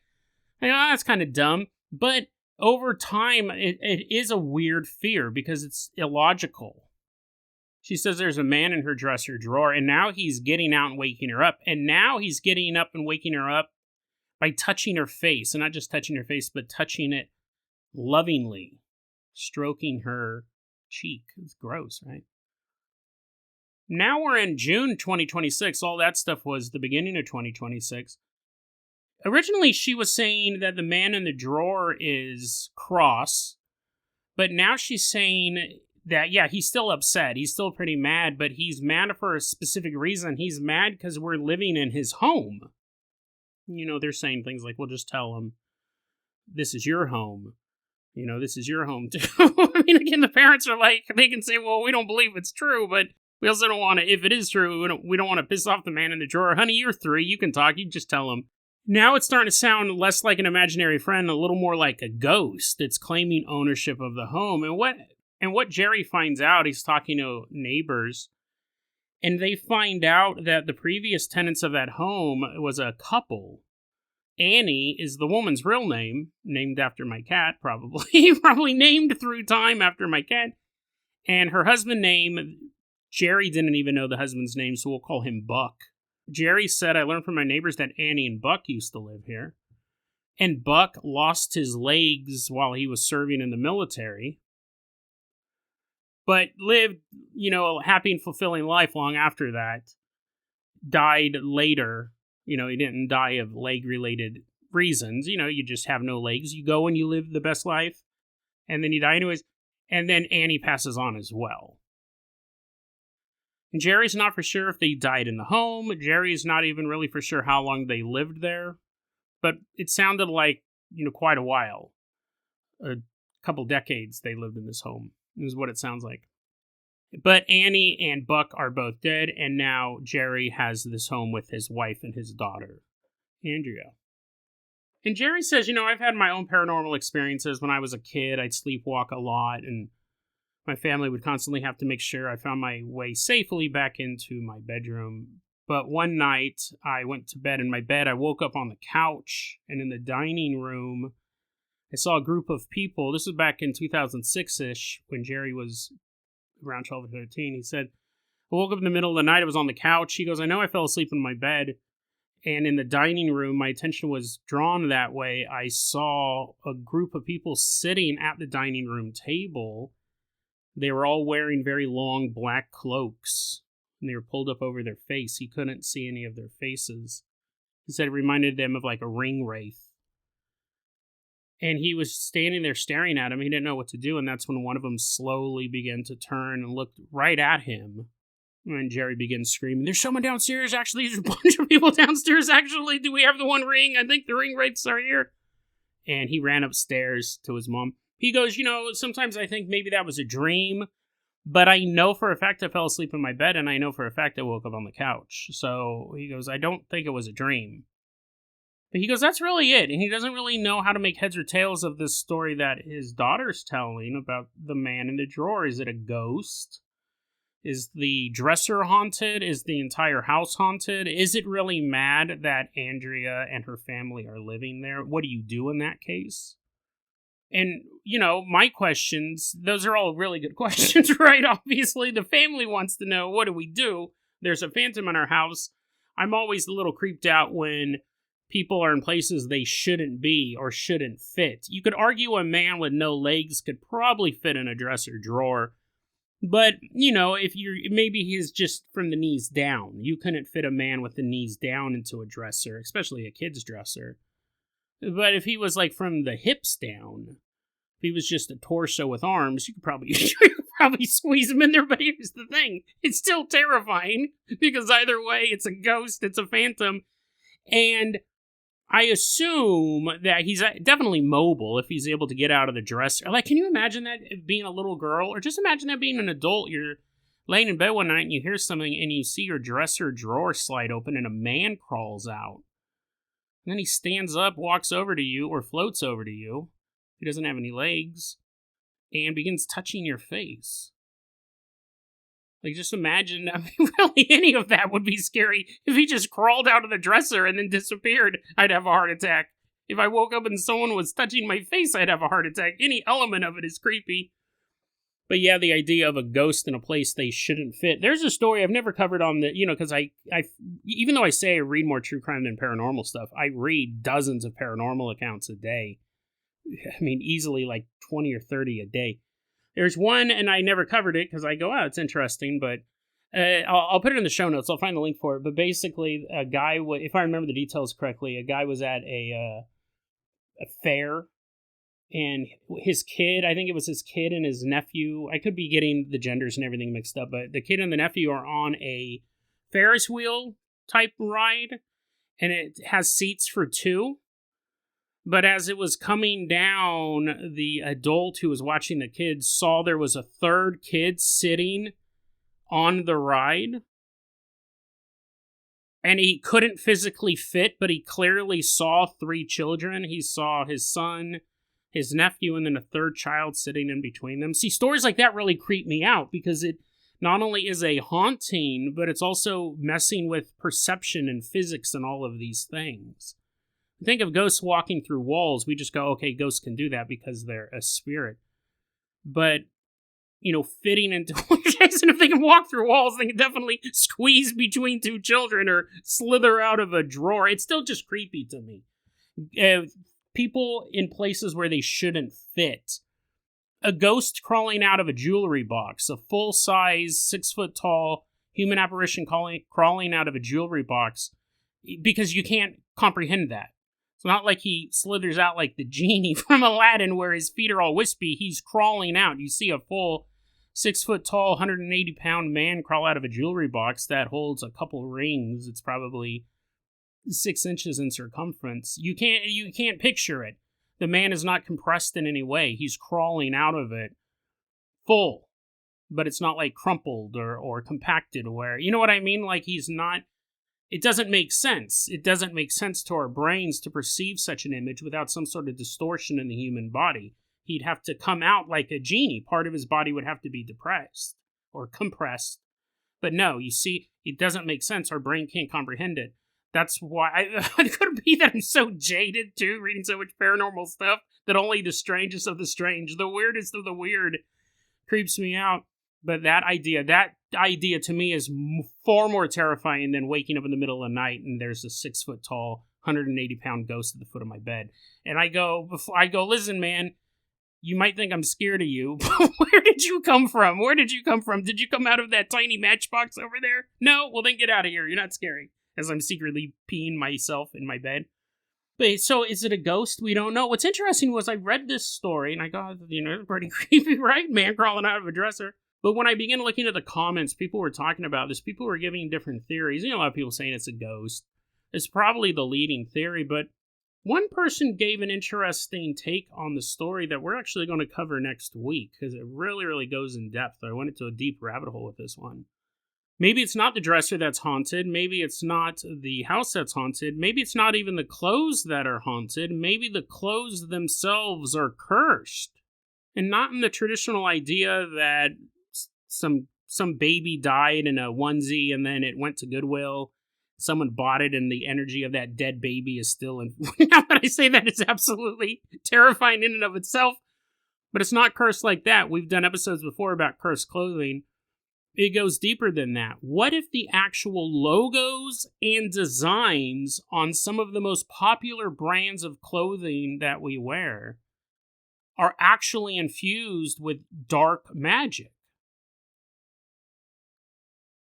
I go, that's kind of dumb. But over time, it is a weird fear because it's illogical. She says there's a man in her dresser drawer, and now he's getting out and waking her up. And now he's getting up and waking her up by touching her face. And not just touching her face, but touching it lovingly, stroking her cheek. It's gross, right? Now we're in June 2026. All that stuff was the beginning of 2026. Originally, she was saying that the man in the drawer is cross, but now she's saying that, yeah, he's still upset. He's still pretty mad, but he's mad for a specific reason. He's mad because we're living in his home. They're saying things like, well, just tell him this is your home. This is your home too. I mean, again, the parents are like, they can say, well, we don't believe it's true, but we also don't want to, if it is true, we don't want to piss off the man in the drawer. Honey, you're 3, you can talk, you just tell him. Now it's starting to sound less like an imaginary friend, a little more like a ghost that's claiming ownership of the home. And what Jerry finds out, he's talking to neighbors, and they find out that the previous tenants of that home was a couple. Annie is the woman's real name, named after my cat, probably. Probably named through time after my cat. And her husband name, Jerry didn't even know the husband's name, so we'll call him Buck. Jerry said, I learned from my neighbors that Annie and Buck used to live here. And Buck lost his legs while he was serving in the military, but lived, a happy and fulfilling life long after that. Died later. He didn't die of leg-related reasons. You just have no legs. You go and you live the best life, and then you die anyways. And then Annie passes on as well. And Jerry's not for sure if they died in the home. Jerry's not even really for sure how long they lived there. But it sounded like, quite a while. A couple decades they lived in this home, is what it sounds like. But Annie and Buck are both dead, and now Jerry has this home with his wife and his daughter, Andrea. And Jerry says, I've had my own paranormal experiences. When I was a kid, I'd sleepwalk a lot, and my family would constantly have to make sure I found my way safely back into my bedroom. But one night, I went to bed. In my bed, I woke up on the couch, and in the dining room, I saw a group of people. This was back in 2006-ish, when Jerry was around 12 or 13. He said, I woke up in the middle of the night. I was on the couch. He goes, I know I fell asleep in my bed. And in the dining room, my attention was drawn that way. I saw a group of people sitting at the dining room table. They were all wearing very long black cloaks, and they were pulled up over their face. He couldn't see any of their faces. He said it reminded them of like a ring wraith. And he was standing there staring at him. He didn't know what to do, and that's when one of them slowly began to turn and looked right at him. And Jerry begins screaming, there's someone downstairs, actually. There's a bunch of people downstairs, actually. Do we have the one ring? I think the ring wraiths are here. And he ran upstairs to his mom. He goes, sometimes I think maybe that was a dream, but I know for a fact I fell asleep in my bed, and I know for a fact I woke up on the couch. So he goes, I don't think it was a dream. But he goes, that's really it. And he doesn't really know how to make heads or tails of this story that his daughter's telling about the man in the drawer. Is it a ghost? Is the dresser haunted? Is the entire house haunted? Is it really mad that Andrea and her family are living there? What do you do in that case? And, my questions, those are all really good questions, right? Obviously, the family wants to know, what do we do? There's a phantom in our house. I'm always a little creeped out when people are in places they shouldn't be or shouldn't fit. You could argue a man with no legs could probably fit in a dresser drawer. But, if maybe he's just from the knees down. You couldn't fit a man with the knees down into a dresser, especially a kid's dresser. But if he was like from the hips down, if he was just a torso with arms, you could probably squeeze him in there. But here's the thing. It's still terrifying because either way, it's a ghost, it's a phantom. And I assume that he's definitely mobile if he's able to get out of the dresser. Like, can you imagine that being a little girl? Or just imagine that being an adult. You're laying in bed one night and you hear something and you see your dresser drawer slide open and a man crawls out. And then he stands up, walks over to you, or floats over to you. He doesn't have any legs. And begins touching your face. Like, just imagine, really any of that would be scary. If he just crawled out of the dresser and then disappeared, I'd have a heart attack. If I woke up and someone was touching my face, I'd have a heart attack. Any element of it is creepy. But yeah, the idea of a ghost in a place they shouldn't fit. There's a story I've never covered on the, because I even though I say I read more true crime than paranormal stuff, I read dozens of paranormal accounts a day. I mean, easily like 20 or 30 a day. There's one, and I never covered it because I go, it's interesting, but I'll put it in the show notes. I'll find the link for it. But basically, a guy, if I remember the details correctly, a guy was at a fair, and his kid, I think it was his kid and his nephew, I could be getting the genders and everything mixed up, but the kid and the nephew are on a Ferris wheel type ride, and it has seats for 2. But as it was coming down, the adult who was watching the kids saw there was a third kid sitting on the ride. And he couldn't physically fit, but he clearly saw 3 children. He saw his son, his nephew, and then a third child sitting in between them. See, stories like that really creep me out because it not only is a haunting, but it's also messing with perception and physics and all of these things. Think of ghosts walking through walls. We just go, okay, ghosts can do that because they're a spirit. But, fitting into Jason, if they can walk through walls, they can definitely squeeze between 2 children or slither out of a drawer. It's still just creepy to me. People in places where they shouldn't fit. A ghost crawling out of a jewelry box, a full-size, 6-foot-tall human apparition crawling out of a jewelry box, because you can't comprehend that. It's not like he slithers out like the genie from Aladdin where his feet are all wispy. He's crawling out. You see a full 6-foot-tall, 180-pound man crawl out of a jewelry box that holds a couple rings. It's probably 6 inches in circumference. You can't picture it. The man is not compressed in any way. He's crawling out of it full, but it's not like crumpled or compacted where, you know what I mean? Like he's not, it doesn't make sense. It doesn't make sense to our brains to perceive such an image without some sort of distortion in the human body. He'd have to come out like a genie. Part of his body would have to be depressed or compressed. But no, you see, it doesn't make sense. Our brain can't comprehend it. That's why it could be that I'm so jaded too, reading so much paranormal stuff, that only the strangest of the strange, the weirdest of the weird, creeps me out. But that idea to me is far more terrifying than waking up in the middle of the night and there's a 6-foot-tall, 180-pound ghost at the foot of my bed. And I go, listen, man, you might think I'm scared of you, but where did you come from? Where did you come from? Did you come out of that tiny matchbox over there? No? Well, then get out of here. You're not scary. As I'm secretly peeing myself in my bed. But so is it a ghost? We don't know. What's interesting was I read this story and I got, it's pretty creepy, right? Man crawling out of a dresser. But when I began looking at the comments, people were talking about this. People were giving different theories. A lot of people saying it's a ghost. It's probably the leading theory, but one person gave an interesting take on the story that we're actually going to cover next week because it really, really goes in depth. I went into a deep rabbit hole with this one. Maybe it's not the dresser that's haunted. Maybe it's not the house that's haunted. Maybe it's not even the clothes that are haunted. Maybe the clothes themselves are cursed. And not in the traditional idea that some baby died in a onesie and then it went to Goodwill. Someone bought it and the energy of that dead baby is still in. Now that I say that, it's absolutely terrifying in and of itself. But it's not cursed like that. We've done episodes before about cursed clothing. It goes deeper than that. What if the actual logos and designs on some of the most popular brands of clothing that we wear are actually infused with dark magic?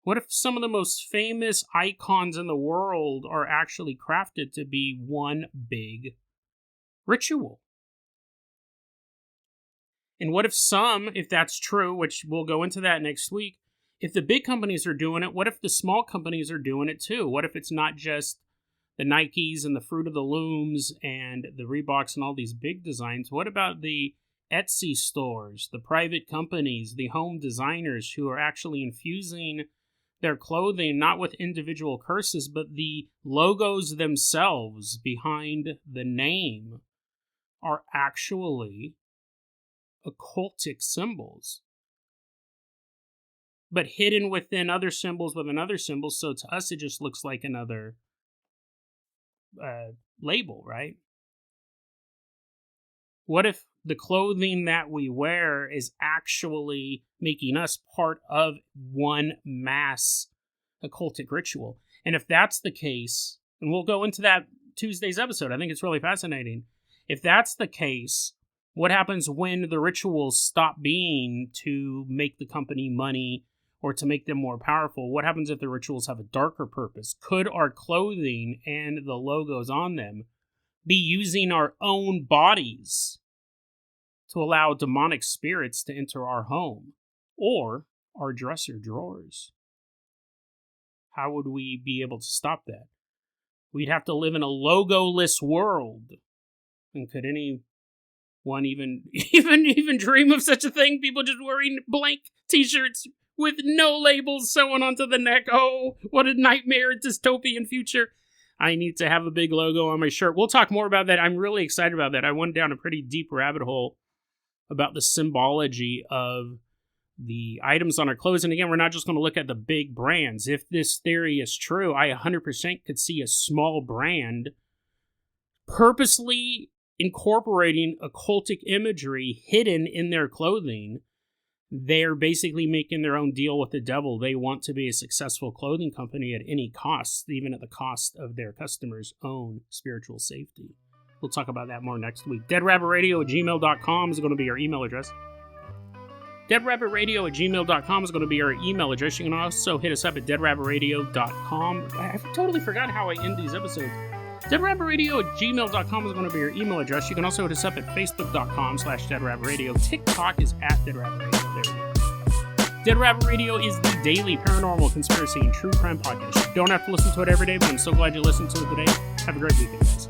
What if some of the most famous icons in the world are actually crafted to be one big ritual? And what if that's true, which we'll go into that next week, if the big companies are doing it, what if the small companies are doing it too? What if it's not just the Nikes and the Fruit of the Looms and the Reeboks and all these big designs? What about the Etsy stores, the private companies, the home designers who are actually infusing their clothing not with individual curses, but the logos themselves behind the name are actually occultic symbols, but hidden within other symbols within other symbols, so to us it just looks like another label, right? What if the clothing that we wear is actually making us part of one mass occultic ritual? And if that's the case, and we'll go into that Tuesday's episode, I think it's really fascinating. If that's the case, what happens when the rituals stop being to make the company money or to make them more powerful? What happens if the rituals have a darker purpose? Could our clothing and the logos on them be using our own bodies to allow demonic spirits to enter our home or our dresser drawers? How would we be able to stop that? We'd have to live in a logoless world And could anyone even dream of such a thing? People just wearing blank t-shirts with no labels sewn onto the neck. Oh, what a nightmare dystopian future. I need to have a big logo on my shirt. We'll talk more about that. I'm really excited about that. I went down a pretty deep rabbit hole about the symbology of the items on our clothes. And again, we're not just going to look at the big brands. If this theory is true, I 100% could see a small brand purposely incorporating occultic imagery hidden in their clothing. They're basically making their own deal with the devil. They want to be a successful clothing company at any cost, even at the cost of their customers' own spiritual safety. We'll talk about that more next week. DeadRabbitRadio@gmail.com is going to be our email address. DeadRabbitRadio@gmail.com is going to be our email address. You can also hit us up at DeadRabbitRadio.com. I totally forgot how I end these episodes. DeadRabbitRadio@gmail.com is going to be your email address. You can also hit us up at Facebook.com/DeadRabbitRadio. TikTok is at DeadRabbitRadio. There we go. Dead Rabbit Radio is the daily paranormal, conspiracy, and true crime podcast. You don't have to listen to it every day, but I'm so glad you listened to it today. Have a great weekend, guys.